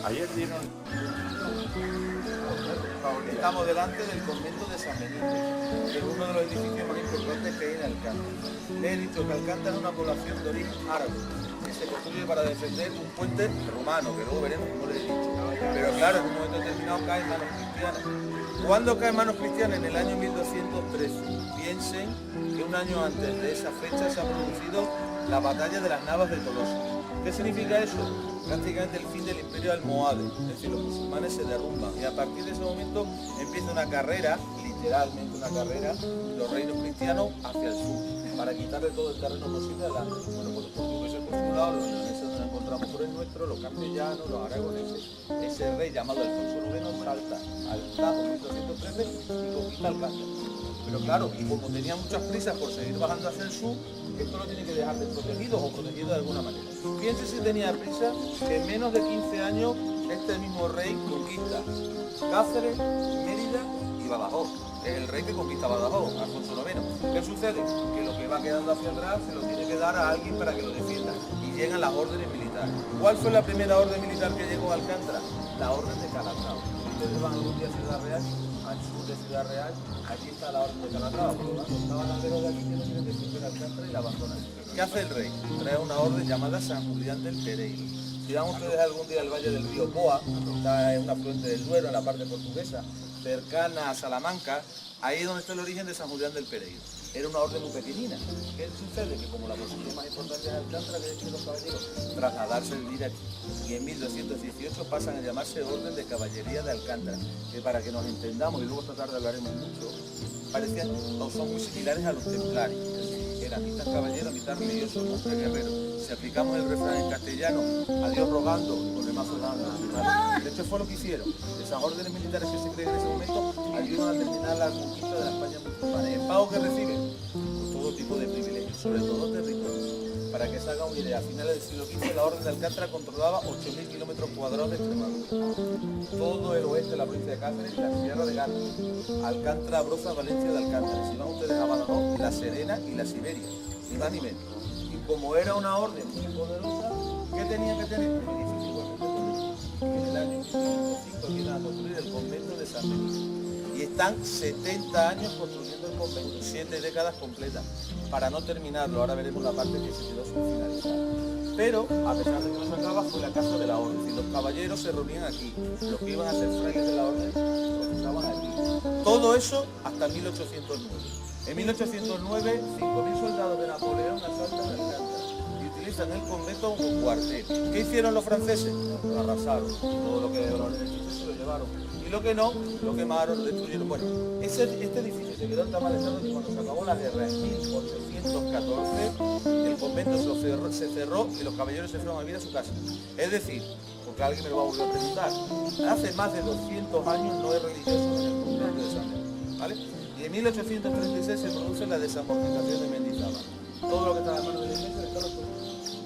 Ayer dieron... Estamos delante del convento de San Benito, que es uno de los edificios más importantes que hay en Alcántara. Le he dicho que Alcántara es una población de origen árabe, que se construye para defender un puente romano, que luego veremos cómo le he dicho. Pero claro, en un momento determinado cae en manos cristianas. ¿Cuándo cae en manos cristianas? En el año 1213. Piensen que un año antes de esa fecha se ha producido la batalla de las Navas de Tolosa. ¿Qué significa eso? Prácticamente el fin del imperio almohade, es decir, los musulmanes se derrumban y a partir de ese momento empieza una carrera, literalmente una carrera, los reinos cristianos hacia el sur, para quitarle todo el terreno posible adelante. Bueno, pues los portugueses por su lado, los leoneses nos encontramos por el nuestro, los castellanos, los aragoneses. Ese rey llamado Alfonso IX salta al Estado en 1213 y conquista Alcántara. Pero claro, y como tenía muchas prisas por seguir bajando hacia el sur, esto lo tiene que dejar desprotegido o protegido de alguna manera. Fíjense si tenía prisa que en menos de 15 años este mismo rey conquista Cáceres, Mérida y Badajoz. Es el rey que conquista Badajoz, Alfonso IX. ¿Qué sucede? Que lo que va quedando hacia atrás se lo tiene que dar a alguien para que lo defienda. Y llegan las órdenes militares. ¿Cuál fue la primera orden militar que llegó a Alcántara? La orden de Calatrava. Ustedes van algún día a Ciudad Real, al sur de Ciudad Real, allí está la orden de Calatrava, por lo tanto estaban alrededor de aquí que no tienen que subir Alcántara y la abandonan. ¿Qué hace el rey? Trae una orden llamada San Julián del Pereiro. Si van ustedes algún día al valle del río Poa, está en un afluente del Duero, en la parte portuguesa, cercana a Salamanca, ahí es donde está el origen de San Julián del Pereiro. Era una orden muy pequeñina. ¿Qué sucede? Que como la posición más importante de Alcántara, que decían los caballeros, trasladarse el vivir aquí. Y en 1218 pasan a llamarse Orden de Caballería de Alcántara, que para que nos entendamos, y luego esta tarde hablaremos mucho, parecían o son muy similares a los templarios. Era mitad caballero, mitad religioso, mitad guerrero. Si aplicamos el refrán en castellano, a Dios rogando, los demás soldando. De hecho fue lo que hicieron. Esas órdenes militares que se creen en ese momento ayudan a terminar la conquista de la España musulmana. ¿El pago que reciben? Todo tipo de privilegios, sobre todo territorios. Para que se haga una idea, a finales del siglo XV la Orden de Alcántara controlaba 8.000 kilómetros cuadrados de Extremadura. Todo el oeste de la provincia de Cáceres y la Sierra de Gata. Alcántara, Broza, Valencia de Alcántara. Si van ustedes a Badajoz, La Serena y la Siberia. Ni más ni menos. Y como era una orden muy poderosa, ¿qué tenía que tener? Un edificio igualmente poderoso. En el año 1505 vienen a construir el convento de San Benito. Y están 70 años construyendo el convento, 7 décadas completas, para no terminarlo. Ahora veremos la parte que se quedó sin finalizar. Pero, a pesar de que no se acaba, fue la casa de la orden. Si los caballeros se reunían aquí, los que iban a ser frailes de la orden, estaban aquí. Todo eso hasta 1809. En 1809, 5.000 soldados de Napoleón asaltan Alcántara y utilizan el convento como cuartel. ¿Qué hicieron los franceses? Lo arrasaron. Todo lo que los edificios se lo llevaron. Y lo que no, lo quemaron, lo destruyeron. Bueno, este edificio se quedó en tan mal estado que cuando se acabó la guerra en 1814, el convento se cerró y los caballeros se fueron a vivir a su casa. Es decir, porque alguien me lo va a volver a preguntar, hace más de 200 años no es religioso en el convento de San Benito, ¿vale? Y en 1836 se produce la desamortización de Mendizábal. Todo lo que estaba en manos de la iglesia está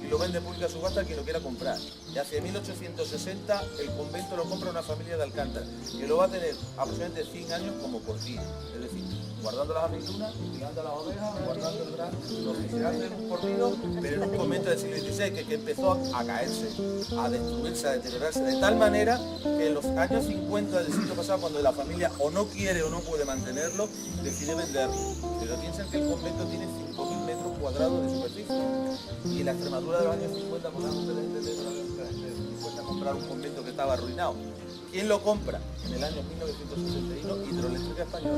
y lo vende pública a subasta a quien lo quiera comprar. Y hacia 1860 el convento lo compra una familia de Alcántara, que lo va a tener aproximadamente 100 años como portillo. Es decir, guardando las aceitunas, cuidando las ovejas, guardando el grano, lo que se hace en un portillo, pero en un convento del siglo XVI que empezó a caerse, a destruirse, a deteriorarse, de tal manera que en los años 50 del siglo pasado, cuando la familia o no quiere o no puede mantenerlo, decide venderlo. Pero piensan que el convento tiene 5.000 metros cuadrados de superficie. Y en la Extremadura de los años 50, por tanto, ustedes entienden, cuesta comprar un convento que estaba arruinado. ¿Quién lo compra? En el año 1961, Hidroeléctrica Española.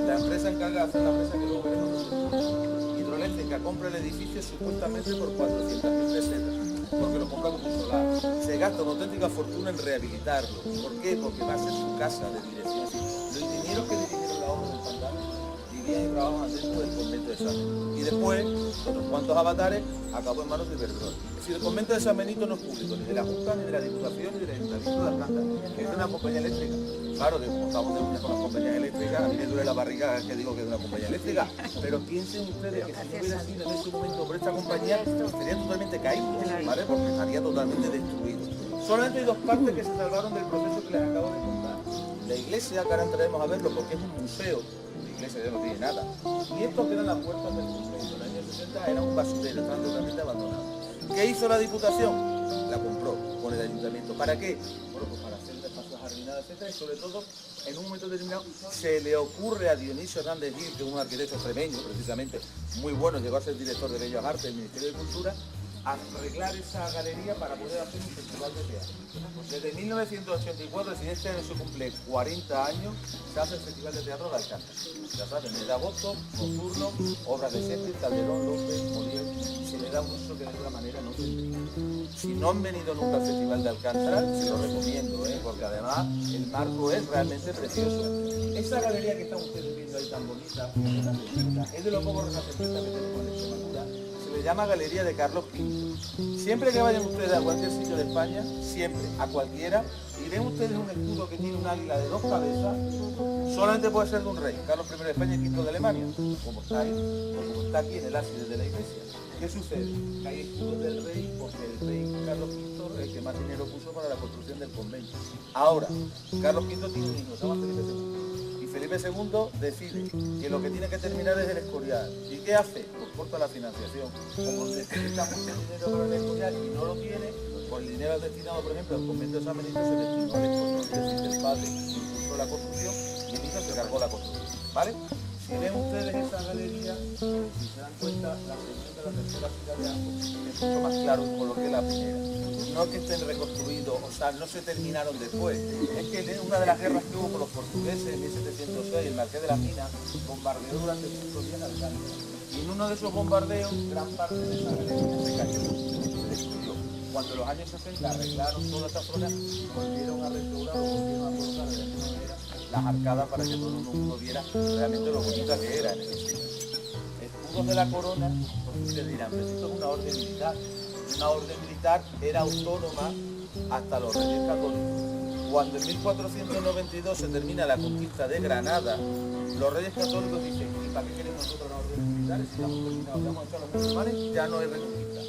La empresa encargada de hacer la empresa que luego veremos. Hidroeléctrica compra el edificio supuestamente por 400.000 pesetas, porque lo compra como un solar. Se gasta una auténtica fortuna en rehabilitarlo. ¿Por qué? Porque va a ser su casa de dirección. Los ingenieros que dirigieron la obra del pantano vivían y trabajaban dentro del convento de San Benito. Y después, otros cuantos avatares, acabó en manos de Iberdrola. Es decir, el convento de San Benito no es público, ni de la Junta, ni de la Diputación, ni del Ayuntamiento de Alcántara. Es de una compañía eléctrica. Claro que como estamos de uñas con las compañías eléctricas, a mí me duele la barriga que digo que es de una compañía eléctrica. Pero piensen ustedes que si no hubiera sido en ese momento por esta compañía, estaría totalmente caído, ¿vale? Porque estaría totalmente destruido. Solamente hay dos partes que se salvaron del proceso que les acabo de contar. La iglesia, que ahora entraremos a verlo porque es un museo, la iglesia ya no tiene nada. Y esto que eran las puertas del convento. En el año 60 era un basurero, estaban totalmente abandonados. ¿Qué hizo la Diputación? La compró. pone el ayuntamiento. ¿Para qué? Bueno, pues para hacer espacios jardinados, etcétera, y sobre todo, en un momento determinado, se le ocurre a Dionisio Hernández Gil, que es un arquitecto extremeño, precisamente, muy bueno, llegó a ser director de Bellas Artes del Ministerio de Cultura, arreglar esa galería para poder hacer un festival de teatro. Desde 1984, si este año se cumple 40 años, se hace el Festival de Teatro de Alcántara. Ya saben, mes de agosto, nocturno, obras de Shakespeare, Calderón, López, Molière, se le da un uso que de otra manera no tendría. Si no han venido nunca al Festival de Alcántara, se lo recomiendo, porque además el marco es realmente precioso. Esa galería que están ustedes viendo ahí tan bonita, es de los pocos renacentistas que tenemos en Extremadura. Se le llama Galería de Carlos V. Siempre que vayan ustedes a cualquier sitio de España, siempre, a cualquiera, y ven ustedes un escudo que tiene un águila de 2 cabezas, solamente puede ser de un rey, Carlos I de España y V de Alemania, como está ahí, o como está aquí en el ábside de la iglesia. ¿Qué sucede? Que hay escudos del rey porque el rey Carlos V es el que más dinero puso para la construcción del convento. Ahora, Carlos V tiene un hijo, se llama Felipe II. Felipe II decide que lo que tiene que terminar es el Escorial. ¿Y qué hace? Pues corta la financiación. Como necesita mucho dinero para el Escorial y no lo tiene, pues el dinero destinado, por ejemplo, al convento de San Benito se destinó al Escorial. Es decir, el padre impulsó la construcción y el hijo se cargó la construcción. ¿Vale? Si ven ustedes esa galería, si se dan cuenta, la segunda y la tercera fila de ambos es mucho más claro un color que la primera. No que estén reconstruidos, o sea, no se terminaron después. Es que una de las guerras que hubo con los portugueses en 1706, el Marqués de las Minas bombardeó durante 5 días Alcántara. Y en uno de esos bombardeos, gran parte de esa galería se cayó, se destruyó. Cuando en los años 60 arreglaron toda esta zona, volvieron a restaurar, volvieron a colocar de alguna manera las arcadas para que todo el mundo viera realmente lo bonita que era en ese sitio. Escudos de la corona, pues ustedes dirán, pero esto es una orden militar. Una orden militar era autónoma hasta los Reyes Católicos. Cuando en 1492 se termina la conquista de Granada, los Reyes Católicos dicen, ¿y para qué queremos nosotros las órdenes militares? Si estamos terminados, ya hemos hecho a los musulmanes, ya no hay reconquista.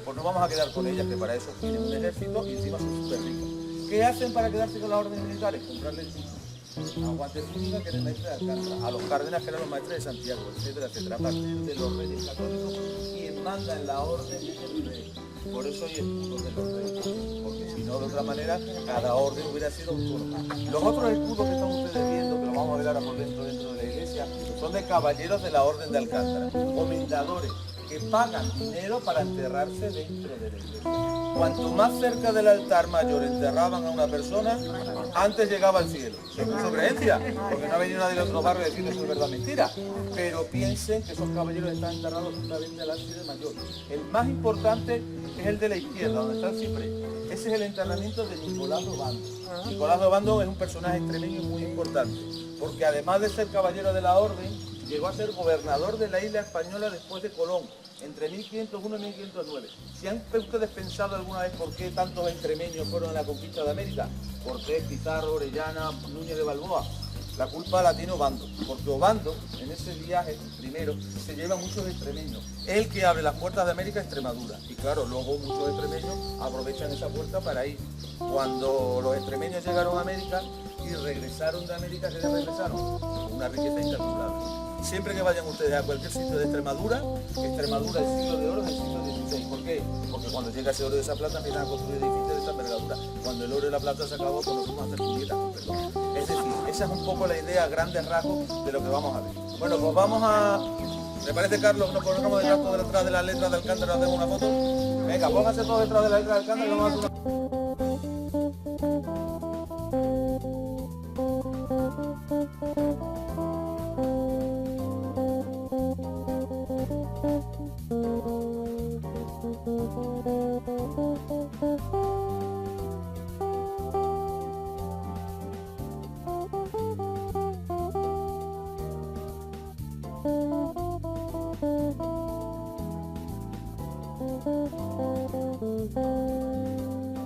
Pues no vamos a quedar con ellas, que para eso tienen un ejército y encima son súper ricos. ¿Qué hacen para quedarse con las órdenes militares? Comprarle el título. Aguante Zúñiga, que era el maestre de Alcántara, a los Cárdenas, que eran los maestres de Santiago, etcétera, etcétera. A partir de los Reyes Católicos, quien manda en la orden es el rey. Por eso hay escudos de los reyes, porque si no, de otra manera, cada orden hubiera sido autónoma. Los otros escudos que están ustedes viendo, que lo vamos a ver ahora por dentro de la iglesia, son de caballeros de la orden de Alcántara, comendadores, que pagan dinero para enterrarse dentro de la iglesia. Cuanto más cerca del altar mayor enterraban a una persona, antes llegaba al cielo. Es su creencia, porque no ha venido nadie de otro barrio a decir que eso es verdad mentira. Pero piensen que esos caballeros están enterrados justamente al ábside mayor. El más importante es el de la izquierda, donde está el ciprés. Ese es el enterramiento de Nicolás d'Obando. Nicolás d'Obando es un personaje extremeño muy importante, porque además de ser caballero de la orden, llegó a ser gobernador de la isla española después de Colón, entre 1501 y 1509. ¿Si han ustedes pensado alguna vez por qué tantos extremeños fueron a la conquista de América? Cortés, Pizarro, Orellana, Núñez de Balboa. La culpa la tiene Obando, porque Obando, en ese viaje primero, se lleva muchos extremeños. Es el que abre las puertas de América a Extremadura. Y claro, luego muchos extremeños aprovechan esa puerta para ir. Cuando los extremeños llegaron a América y regresaron de América, ¿qué regresaron? Con una riqueza incalculable. Siempre que vayan ustedes a cualquier sitio de Extremadura, Extremadura el siglo de oro es el siglo XVI. ¿Por qué? Porque cuando llega ese oro de esa plata empiezan a construir edificios de esa envergadura. Cuando el oro y la plata se acabó, pues nos fuimos a hacer puñetas, perdón. Es decir, esa es un poco la idea a grandes rasgos de lo que vamos a ver. Bueno, pues vamos a... ¿Me parece, Carlos, que nos pongamos detrás de las letras de Alcántara y nos hacemos una foto? Venga, pónganse todos detrás de las letras de Alcántara y vamos a hacer una...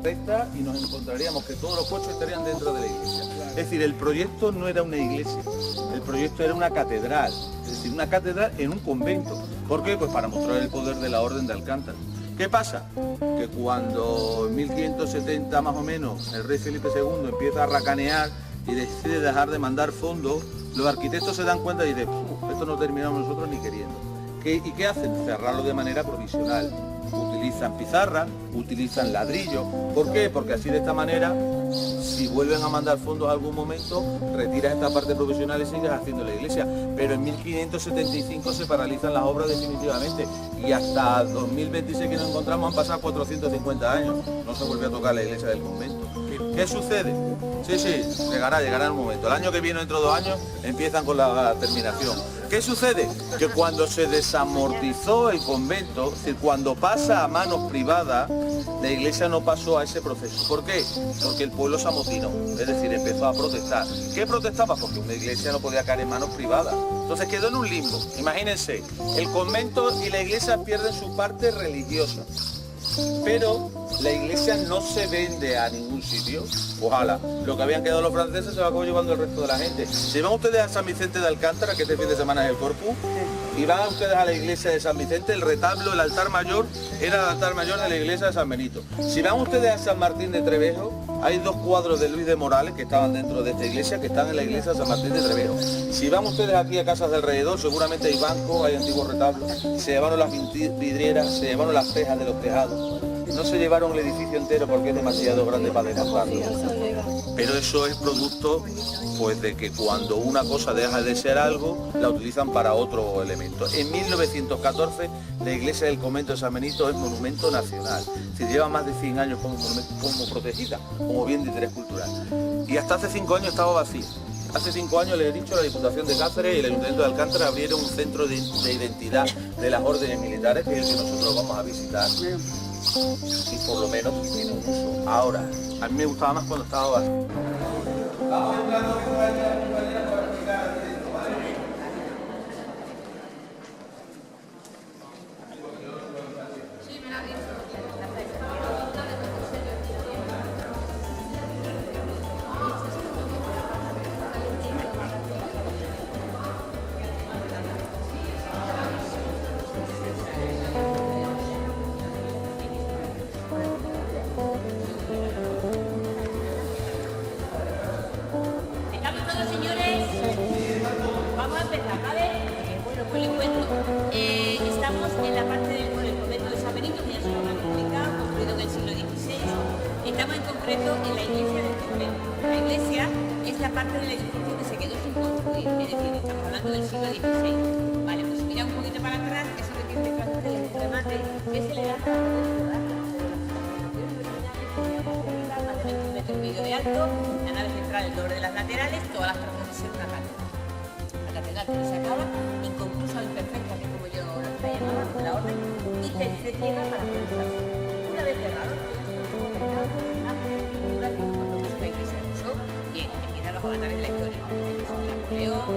recta y nos encontraríamos que todos los coches estarían dentro de la iglesia. Es decir, el proyecto no era una iglesia, el proyecto era una catedral, es decir, una catedral en un convento. ¿Por qué? Pues para mostrar el poder de la orden de Alcántara. ¿Qué pasa? Que cuando en 1570 más o menos el rey Felipe II empieza a racanear y decide dejar de mandar fondos, los arquitectos se dan cuenta y dicen, esto no terminamos nosotros ni queriendo. ¿Y qué hacen? Cerrarlo de manera provisional, utilizan pizarra, utilizan ladrillo. ¿Por qué? Porque así de esta manera, si vuelven a mandar fondos a algún momento, retiras esta parte profesional y sigues haciendo la iglesia. Pero en 1575 se paralizan las obras definitivamente y hasta 2026 que nos encontramos han pasado 450 años. No se vuelve a tocar la iglesia del convento. ¿Qué sucede? Sí, llegará el momento. El año que viene, dentro de 2 años, empiezan con la terminación. ¿Qué sucede? Que cuando se desamortizó el convento, es decir, cuando pasa a manos privadas, la iglesia no pasó a ese proceso. ¿Por qué? Porque el pueblo se amotinó, es decir, empezó a protestar. ¿Qué protestaba? Porque una iglesia no podía caer en manos privadas. Entonces quedó en un limbo. Imagínense, el convento y la iglesia pierden su parte religiosa. Pero la iglesia no se vende a ningún sitio. Ojalá. Lo que habían quedado los franceses se va llevando el resto de la gente. Si van ustedes a San Vicente de Alcántara, que este fin de semana es el Corpus, y van ustedes a la iglesia de San Vicente, el retablo, el altar mayor, era el altar mayor de la iglesia de San Benito. Si van ustedes a San Martín de Trevejo, hay 2 cuadros de Luis de Morales que estaban dentro de esta iglesia, que están en la iglesia de San Martín de Trevejo. Si van ustedes aquí a casas de alrededor, seguramente hay bancos, hay antiguos retablos, se llevaron las vidrieras, se llevaron las tejas de los tejados. No se llevaron el edificio entero porque es demasiado grande para desmontarlo. Pero eso es producto, pues, de que cuando una cosa deja de ser algo, la utilizan para otro elemento. En 1914, la iglesia del convento de San Benito es monumento nacional. Se lleva más de 100 años como protegida, como bien de interés cultural. Y hasta hace 5 años estaba vacía. Hace 5 años, les he dicho, la Diputación de Cáceres y el Ayuntamiento de Alcántara abrieron un centro de identidad de las órdenes militares, que es el que nosotros vamos a visitar. Y por lo menos tiene un uso. Ahora, a mí me gustaba más cuando estaba vacío. Vamos a entrar con la compañera para explicar esto, ¿vale? Sí, me la dicho. En la iglesia del convento. La iglesia es la parte del edificio que se quedó sin construir, es decir, estamos hablando del siglo XVI. Vale, pues si mira un poquito para atrás, eso que tiene detrás de el remate, que se le da más de 20 metros y medio de alto, la nave central, el doble de las laterales, todas las partes de ser una catedral. La catedral que se acaba, inconclusa o imperfecta, que como yo lo llamaba, con la orden, y se cierra para finalizar. Una vez cerrado, los avatares de la historia, Napoleón,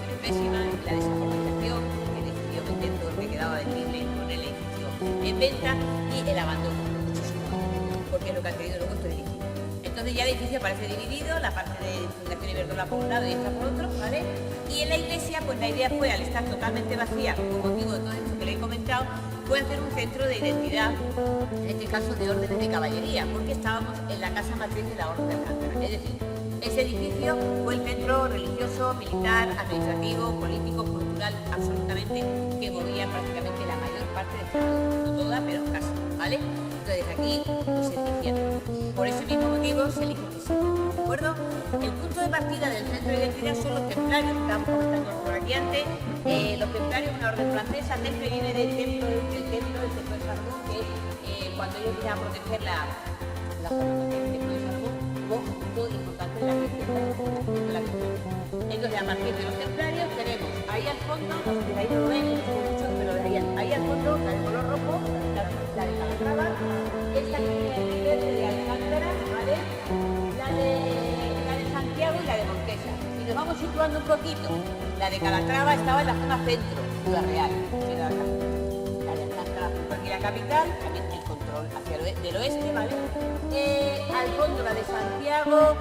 la pésima, la desamortización, que decidió vender todo lo que quedaba vendible, poner el edificio en venta y el abandono, porque es lo que ha querido luego este edificio. Entonces ya el edificio aparece dividido, la parte de Fundación Iberdrola por un lado y esta por otro, ¿vale? Y en la iglesia, pues la idea fue, al estar totalmente vacía, con motivo de todo esto que le he comentado, fue hacer un centro de identidad, en este caso de órdenes de caballería, porque estábamos en la casa matriz de la Orden de Alcántara. Es decir, ese edificio fue el centro religioso, militar, administrativo, político, cultural, absolutamente, que movía prácticamente la mayor parte de Extremadura, no toda, pero casi, ¿vale? Entonces aquí pues, se eligieron. Por ese mismo motivo se elige que sí, ¿de acuerdo? El punto de partida del centro de identidad son los templarios, estábamos comentando por aquí antes. Los templarios, una orden francesa, temple viene del templo de Charbon, que cuando ellos querían proteger la zona del templo de Charbon, hubo un punto importante en la cristiandad. Entonces, a partir de los templarios tenemos ahí al fondo, de ahí no lo ven, pero ahí al fondo, la de color rojo, la de Calatrava, esta que tiene el de Alcántara, ¿vale? La de Santiago y la de Montesa. Si nos vamos situando un poquito, la de Calatrava estaba en la zona centro, Ciudad Real, Ciudad Real. La de Alcántara, aquí la capital, también el control hacia el oeste, ¿vale? Al fondo la de Santiago,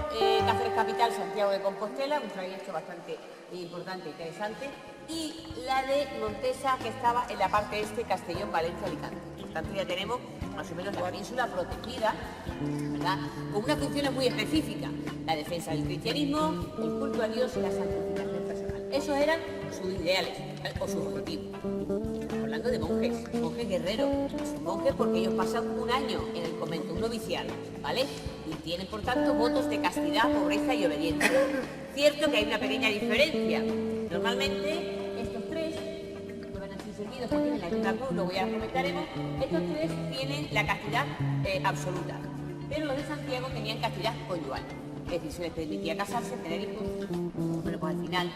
Cáceres capital, Santiago de Compostela, un trayecto bastante importante e interesante, y la de Montesa, que estaba en la parte este, Castellón, Valencia, Alicante. Por tanto, ya tenemos más o menos la península protegida, ¿verdad? Con unas funciones muy específicas: la defensa del cristianismo, el culto a Dios y la santificación personal. Esos eran sus ideales o sus objetivos. hablando de monjes guerreros. Son monjes porque ellos pasan un año en el convento, un noviciado, ¿vale? Y tienen, por tanto, votos de castidad, pobreza y obediencia. Cierto que hay una pequeña diferencia. Normalmente, estos tres, que van así seguidos, que tienen la misma cruz, luego ya lo comentaremos, estos tres tienen la castidad absoluta. Pero los de Santiago tenían castidad conyugal. Es decir, se les permitía casarse, tener hijos. Bueno, pues al final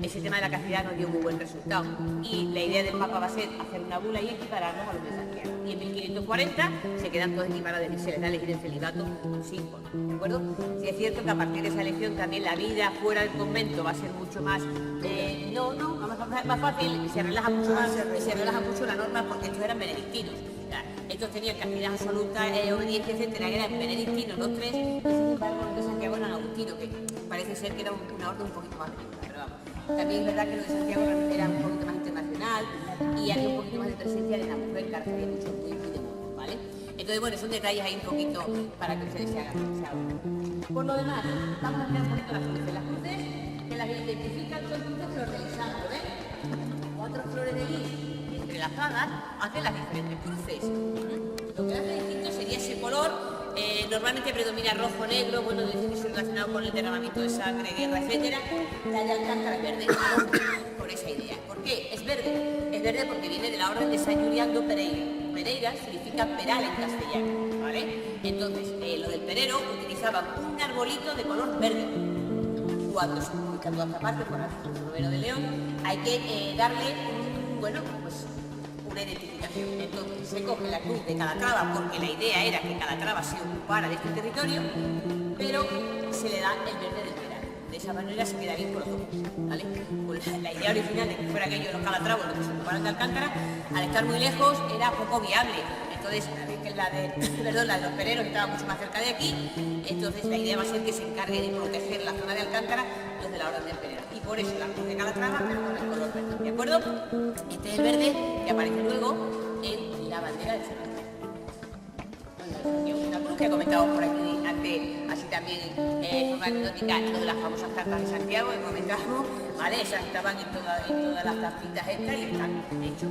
ese tema de la castidad nos dio muy buen resultado. Y la idea del Papa va a ser hacer una bula y equipararnos a los de Santiago. Y en 1540 se quedan todos equiparados, es decir, se les da a elegir el celibato sin hijos, ¿de acuerdo? Sí es cierto que a partir de esa elección también la vida fuera del convento va a ser mucho más, más fácil, se relaja mucho más, se relaja mucho la norma porque estos eran benedictinos. Estos tenían castidad absoluta, obediencia, etcétera, eran benedictinos los tres, y sin embargo los de Santiago eran agustinos, que parece ser que era una orden un poquito más benigna, pero vamos. También es verdad que los de Santiago era un poquito más internacional y había un poquito más de presencia de la mujer, que había mucho muy de moda, ¿vale? Entonces, bueno, son detalles ahí un poquito para que ustedes se hagan. Por lo demás, vamos a mirar un poquito las cruces. Las cruces que las identifican son cruces florelizadas, ¿ves? 4 flores de lis entrelazadas hacen las diferentes cruces. Lo que hace distinto sería ese color. Normalmente predomina rojo, negro, bueno, dicen que es relacionado con el derramamiento de sangre, guerra, etcétera. La de Alcántara es verde, por esa idea. ¿Por qué? Es verde porque viene de la orden de San Julián do Pereira. Pereira significa peral en castellano, ¿vale? Entonces, lo del perero utilizaban un arbolito de color verde. Cuando se publica toda esta parte por Alfonso Romero de León, hay que darle, bueno, pues una identificación. Entonces se coge la cruz de Calatrava porque la idea era que Calatrava se ocupara de este territorio, pero se le da el verde del peral. De esa manera se queda bien con los dos, ¿vale? Pues la idea original de que fueran ellos los calatravos los que se ocuparan de Alcántara, al estar muy lejos era poco viable. Entonces, la de los pereros estaba mucho más cerca de aquí, entonces la idea va a ser que se encargue de proteger la zona de Alcántara los de la orden del perero. Y por eso la cruz de Calatrava, pero con el color verde, ¿de acuerdo? Este es el verde que aparece luego en la bandera de Sebastián. Una cruz que comentamos por aquí antes, así también de forma anecdótica, lo de las famosas cartas de Santiago, que comentamos, ¿vale? Esas estaban en todas las tapitas estas y están, de hecho,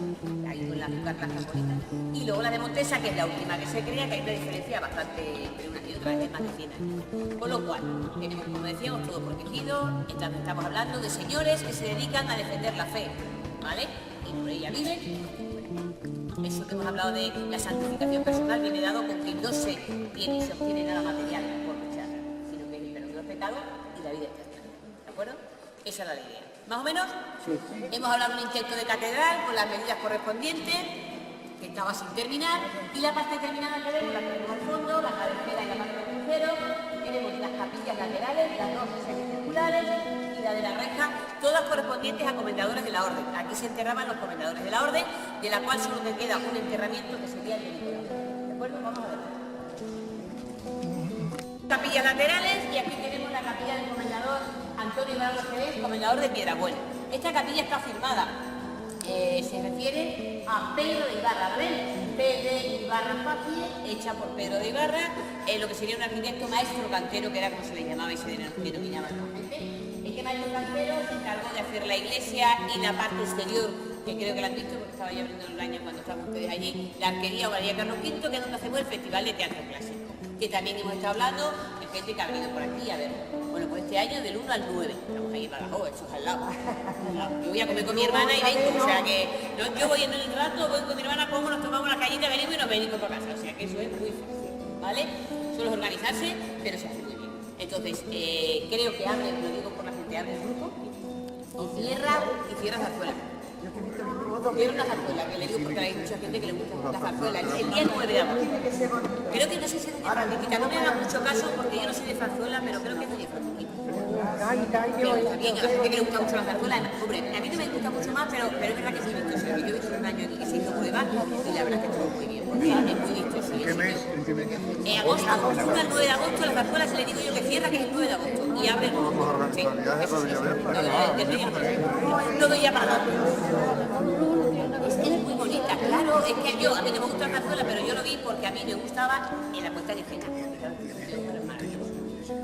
ahí con las cartas tan bonitas. Y luego la de Montesa, que es la última que se crea, que hay una diferencia bastante entre una y otra, es más de 100 años. Con lo cual, tenemos, como decíamos, todo protegido, estamos hablando de señores que se dedican a defender la fe, ¿vale? Y por ella viven. Eso que hemos hablado de la santificación personal viene dado con que no se tiene y se obtiene nada material por luchar, sino que es el perdón de los pecados y la vida eterna. ¿De acuerdo? Esa era la idea. ¿Más o menos? Sí. Hemos hablado de un intento de catedral con las medidas correspondientes, que estaba sin terminar, y la parte terminada que vemos, la que vemos al fondo, la cabecera y la parte del crucero. Tenemos las capillas laterales, las dos semicirculares y la de la reja, todas correspondientes a comendadores de la orden. Aquí se enterraban los comendadores de la orden, de la cual solo te queda un enterramiento que sería el de Nicolás. ¿De acuerdo? Vamos a ver. Capillas laterales, y aquí tenemos la capilla del comendador Antonio Ibarra Jerez, comendador de Piedrabuena. Esta capilla está firmada, se refiere a Pedro de Ibarra, ¿ven? Pedro Ibarra Facie, hecha por Pedro de Ibarra, lo que sería un arquitecto maestro cantero, que era como se le llamaba y se denominaba normalmente. Este maestro cantero se encargó de hacer la iglesia y la parte exterior, que creo que la han visto porque estaba ya abriendo el año cuando estaban ustedes allí, la arquería o Galería Carlos V, que es donde hacemos el Festival de Teatro Clásico, que también hemos estado hablando de gente que ha venido por aquí a ver. Bueno, pues este año del 1 al 9, estamos ahí para Badajoz, eso es al lado. Yo voy a comer con mi hermana y vengo, o sea que no, yo voy en el rato, voy con mi hermana, como nos tomamos la callita, venimos y nos venimos para casa, o sea que eso es muy fácil, ¿vale? Solo es organizarse, pero se hace muy bien. Entonces, creo que abre, lo digo por la gente, abre el grupo y cierra zarzuela. Quiero una zarzuela, que le digo porque hay mucha gente que le gusta la zarzuela. El día 9 de agosto. Creo que no sé si es de Francisquita, no me hagan mucho caso porque yo no soy de zarzuela, pero creo que es de Francisquita. Pero está bien, a la gente que le gusta mucho la zarzuela, hombre, a mí no me gusta mucho más, pero es verdad que es muy vistoso. Yo he visto un año aquí que se hizo prueba y la verdad es que estuvo muy bien, porque es muy vistoso. En agosto, 1 al 9 de agosto, la zarzuela se le digo yo que cierra, que es el 9 de agosto, y abre el grupo. Sí, eso sí, no doy ya para nada. Es muy bonita, claro, es que a mí no me gusta la zarzuela, pero yo lo vi porque a mí me gustaba en la puesta en escena.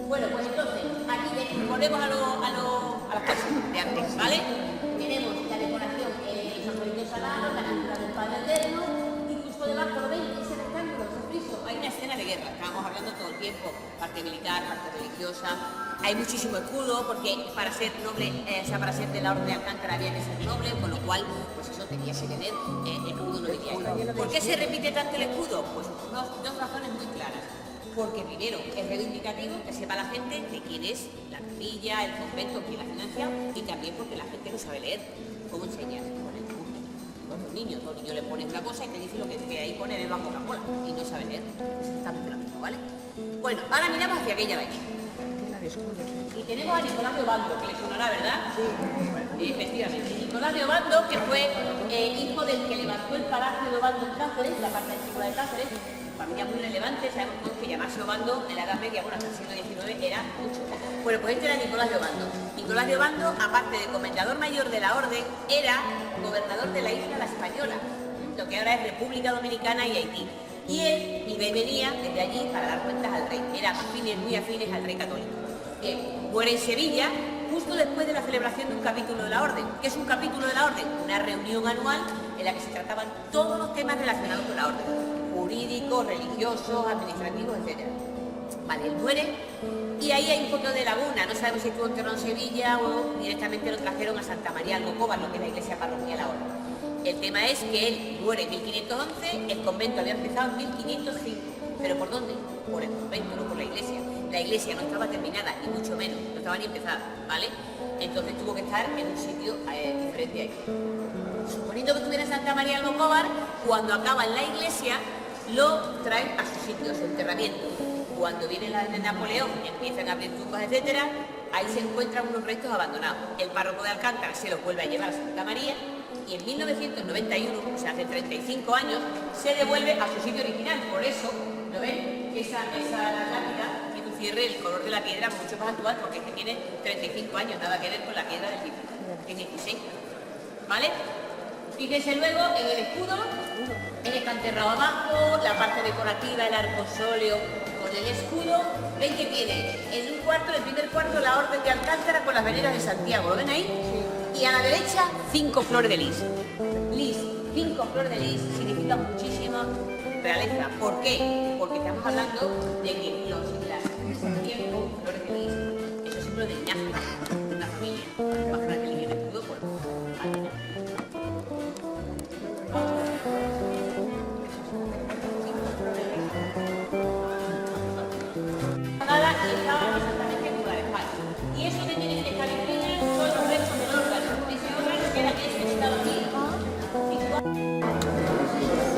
Bueno, pues entonces, aquí volvemos a las cosas de antes, ¿vale? Tenemos la decoración, son salados, la figura del Padre Eterno, y justo debajo lo veis, ese rectángulo, ese friso. Hay una escena de guerra, estábamos hablando todo el tiempo, parte militar, parte religiosa. Hay muchísimo escudo, porque para ser noble, para ser de la Orden de Alcántara había que ser noble, con lo cual, pues eso tenía que tener escudo nobiliario. ¿Por qué se repite tanto el escudo? Pues dos razones muy claras. Porque primero es reivindicativo, que sepa la gente de quién es la capilla, el convento, quién la ha financiado, y también porque la gente no sabe leer. ¿Cómo enseñas? Con el escudo. Con los niños le pones una cosa y te dice lo que ahí pone beba Coca-Cola, y no sabe leer. Es exactamente lo mismo, ¿vale? Bueno, ahora miramos hacia aquella de allí. Y tenemos a Nicolás de Obando, que le sonará, ¿verdad? Sí. Efectivamente. Nicolás de Obando, que fue hijo del que levantó el palacio de Obando en Cáceres, la parte antigua de Cáceres, familia muy relevante. Sabemos todos que llamarse Obando en la Edad Media, bueno, hasta el siglo XIX, era mucho. Bueno, pues este era Nicolás de Obando. Nicolás de Obando, aparte de comendador mayor de la Orden, era gobernador de la isla La Española, lo que ahora es República Dominicana y Haití. Y él venía desde allí para dar cuentas al rey. Eran muy afines al rey católico. Muere en Sevilla justo después de la celebración de un capítulo de la Orden. ¿Qué es un capítulo de la Orden? Una reunión anual en la que se trataban todos los temas relacionados con la Orden, jurídicos, religiosos, administrativos, etc. Vale, él muere y ahí hay un poco de laguna. No sabemos si estuvo enterrado en Sevilla o directamente lo trajeron a Santa María Almocóvar, lo que es la iglesia parroquial ahora. El tema es que él muere en 1511, el convento había empezado en 1505. ¿Pero por dónde? Por el convento, no por la iglesia. La iglesia no estaba terminada, ni mucho menos, no estaba ni empezada, ¿vale? Entonces tuvo que estar en un sitio diferente ahí. Suponiendo que estuviera en Santa María Almocóvar, cuando acaba en la iglesia, lo traen a su sitio, a su enterramiento. Cuando viene la de Napoleón, empiezan a abrir tumbas, etcétera, ahí se encuentran unos restos abandonados. El párroco de Alcántara se los vuelve a llevar a Santa María y en 1991, o sea, hace 35 años, se devuelve a su sitio original. Por eso, ¿lo ven? Esa lápida tiene un cierre, el color de la piedra mucho más actual, porque es que tiene 35 años, nada que ver con la piedra del 16. ¿Vale? Fíjense luego en el escudo, está enterrado abajo, la parte decorativa, el arcosóleo con el escudo. Ven que tiene en un cuarto, en el primer cuarto, la Orden de Alcántara con las veneras de Santiago. ¿Lo ven ahí? Y a la derecha, 5 flores de lis. Lis, 5 flores de lis significa muchísima realeza. ¿Por qué? Porque estamos hablando de que las 100 flores de lis, eso es símbolo de linaje, de una familia. Más grande que el escudo, pues, al linaje. Nada, y estaban exactamente en lugares falsos. Y eso que tienen esta vitrina son los restos del órgano. Ese órgano que era ese que estaba aquí,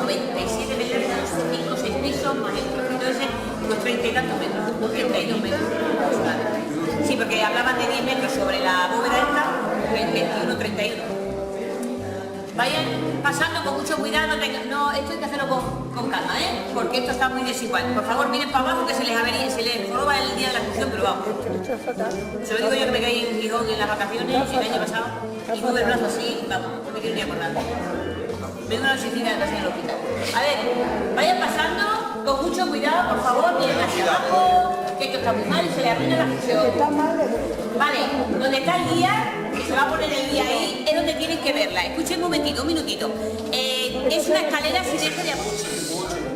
97 metros, 5 o 6 pisos, más el trocito ese, unos 30 y tantos metros, unos 32 metros. Sí, porque hablaban de 10 metros sobre la bóveda esta, 21, 31. Vayan pasando con mucho cuidado, no, esto hay que hacerlo con calma, porque esto está muy desigual. Por favor, miren para abajo que se les roba el día de la función, pero vamos. Se lo digo yo que me caí en Gijón en las vacaciones el año pasado y tuve el brazo así, vamos, no me quiero ni acordar. Vengo una visita de casa en el hospital. A ver, vayan pasando con mucho cuidado, por favor, miren hacia abajo, que esto está muy mal y se le arruina la función. Vale, donde está el guía, que se va a poner el guía ahí, es donde tienen que verla. Escuchen un momentito, un minutito. Es una escalera sin eje de apoyo.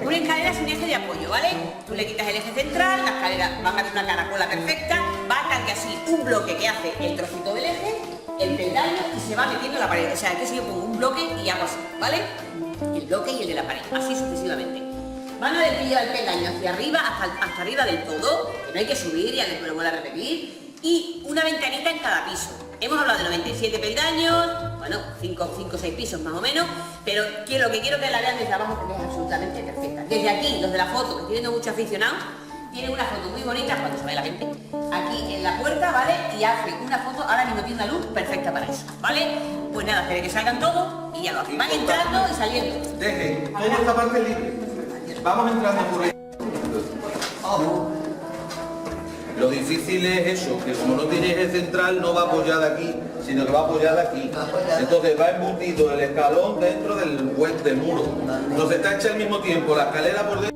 Una escalera sin eje de apoyo, ¿vale? Tú le quitas el eje central, la escalera va a hacer una caracola perfecta, va a cargar así un bloque que hace el trocito del eje, el peldaño y se va metiendo en la pared. O sea, que si yo pongo un bloque y hago así, ¿vale? El bloque y el de la pared, así sucesivamente. Van a desviar el peldaño hacia arriba, hasta arriba del todo, que no hay que subir, ya después lo voy a repetir. Y una ventanita en cada piso. Hemos hablado de 97 peldaños, bueno, 5 o 6 pisos más o menos, pero lo que quiero que la vean desde abajo porque es absolutamente perfecta. Desde aquí, los de la foto, que tienen muchos aficionados, tienen una foto muy bonita cuando se ve la gente, aquí en la puerta, ¿vale? Y hace una foto, ahora mismo tiene una luz perfecta para eso, ¿vale? Pues nada, espere que salgan todos y ya lo hacen. Van entrando y saliendo. Deje toda esta parte libre. Vamos entrando por ahí. Lo difícil es eso, que como no tiene eje central no va apoyada aquí, sino que va apoyada aquí. Entonces va embutido el escalón dentro del muro. Entonces está hecha al mismo tiempo la escalera por dentro.